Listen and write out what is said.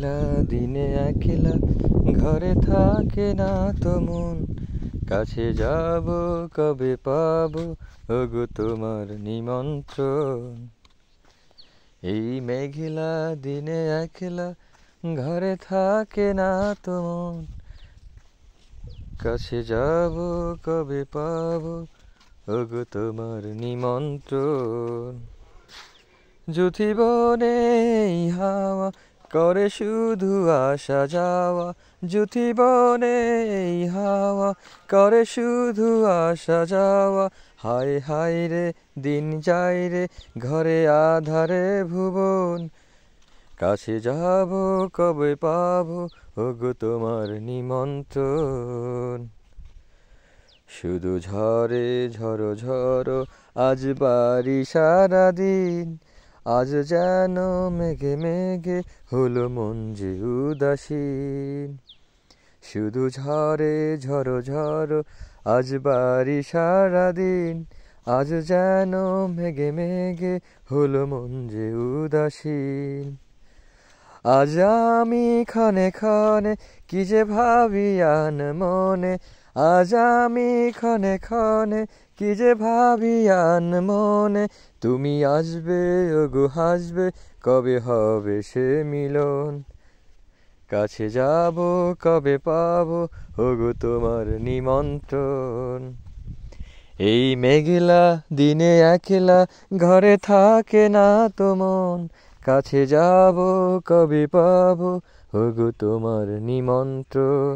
মেঘলা দিনে একলা ঘরে থাকে না তো মন, কাছে যাব কবে পাবো ওগো তোমার নিমন্ত্রণ। এই মেঘলা দিনে একলা ঘরে থাকে না তো মন, কাছে যাব কবে পাবো ওগো তোমার নিমন্ত্রণ। যুথি বনে এই হাওয়া করে শুধু আসা যাওয়া, যুথি বনে এই হাওয়া করে শুধু আসা যাওয়া। হায় হায় রে দিন যায় রে ঘরে আধারে ভুবন, কাছে যাব কবে পাবো ওগো তোমার নিমন্ত্রণ। শুধু ঝরে ঝরো ঝরো আজ বাড়ি সারাদিন, আজ যেন মেঘে মেঘে হলো মন যে উদাসীন। শুধু ঝরে ঝরো ঝরো আজ বাড়ি সারাদিন, আজ যেন মেঘে মেঘে হলো মন যে উদাসীন। আজ আমি ক্ষণে ক্ষণে কি যে ভাবি আন মনে, আজ আমি ক্ষণে ক্ষণে কি যে ভাবি আন মনে। তুমি আসবে ওগো হাসবে কবে হবে সে মিলন, কাছে যাব কবে পাবো ওগো তোমার নিমন্ত্রণ। এই মেঘলা দিনে একলা ঘরে থাকে না তো মন, কাছে যাব কবে পাবো ওগো তোমার নিমন্ত্রণ।